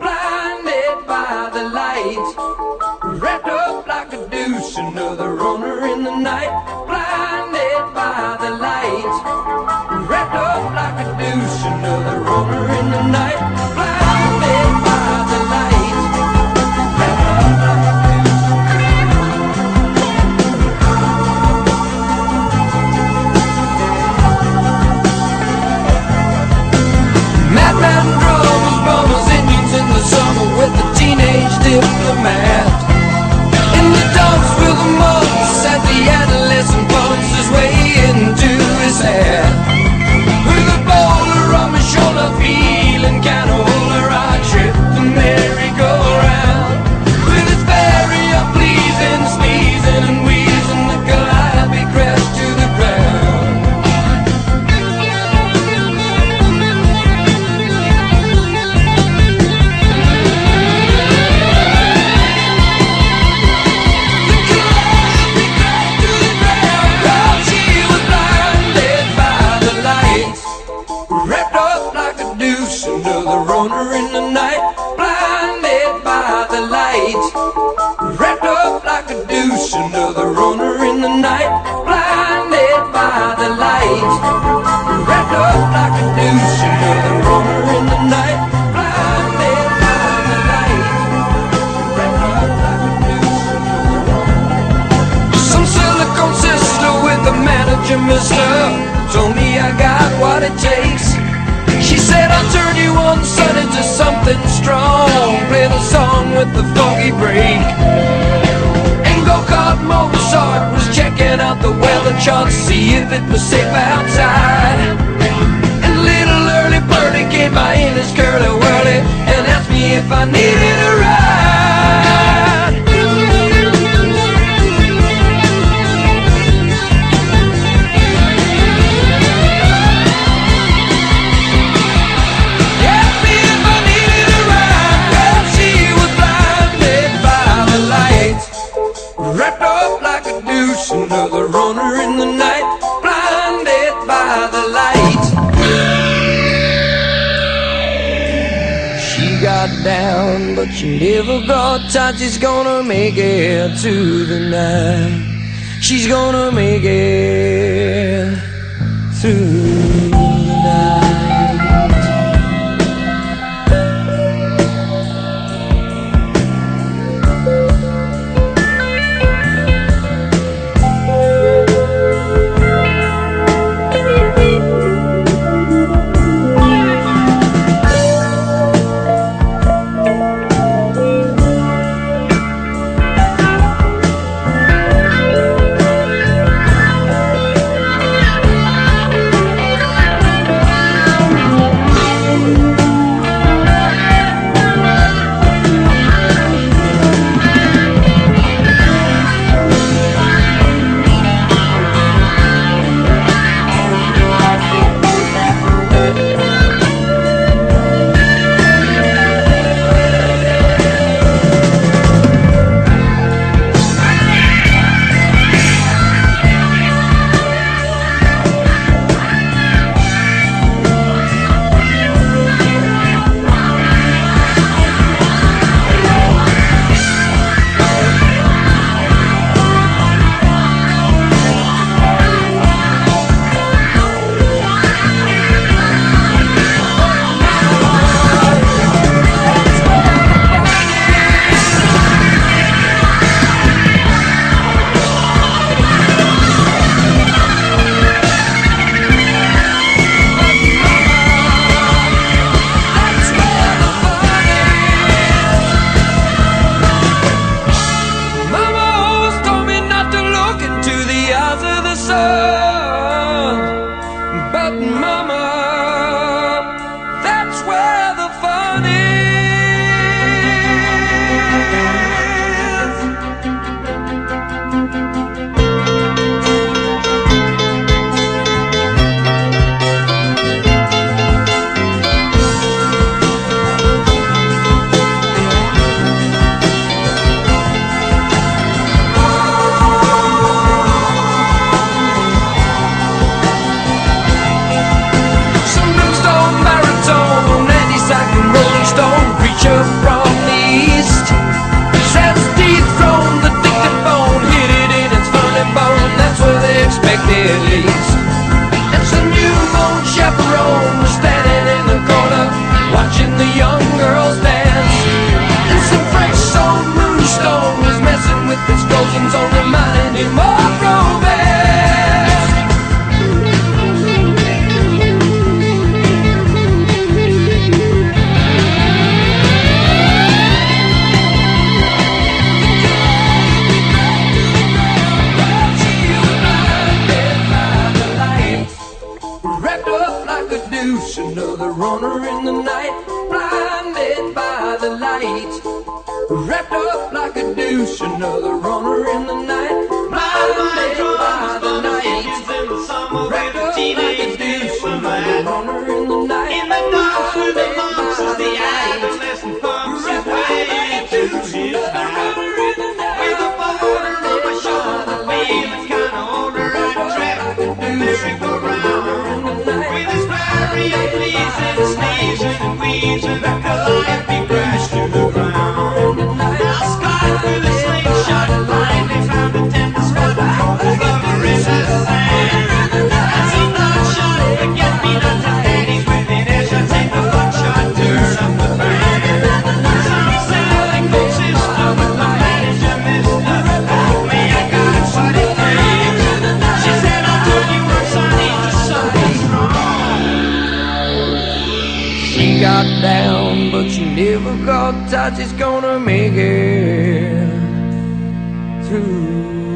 Blinded by the light, wrapped up like a douche, another runner in the night. Blinded by the light, wrapped up like a douche, another runner in the night. Blinded by the light, wrapped up like a douche. Madman drummers, bummers, Indians in the summer with the teenage diplomat. In the dumps with the mumps as the adolescent pumps his way into his hat. With a boulder on my shoulder, feeling kinda older, I trip the merry-go-round. With its very unpleasing sneezing and wheezing, the calliope crashed to the ground. Wrapped up like a douche, another runner in the night. Blinded by the light, wrapped up like a douche, another runner in the night. Blinded by the light, wrapped up like a douche, another runner in the night. Blinded by the light, wrapped up like a douche, another runner. Some silicone sister with the manager, mister, told me I got what it takes. She said I'll turn you on, son, into something strong. Play the song with the funky break. And go-kart Mozart was checking out the weather chart to see if it was safe outside. And little early birdie came by in his curly-whirly and asked me if I needed a ride. Wrapped up like a douche, another runner in the night. Blinded by the light. She got down, but she never got tight. She's gonna make it to the night. She's gonna make it through the night. douche, another runner in the night, blinded by the light. Wrapped up like a douche, another runner in the night, blinded by the night. Wrapped up like a douche, another runner in the night, in the dark with the lumps of the adolescent pumps his way to his high. With a boulder on my shoulder, feeling kinda older, I trapped the merry-go-round. With his flurry of pleasing, sneezing and wheezing, the Calliope crashed to the ground. Now Scott with a slingshot finally found a tender spot for his lover in the sand. As he thought shot, forget-me-not to panties within edge, I take the buckshot, turn up the band. Some selling good sister with the manager, mister. Told me I got what it takes. She said I'll do you works, I need just something strong. She got down, but she never got tight. She's gonna make it through.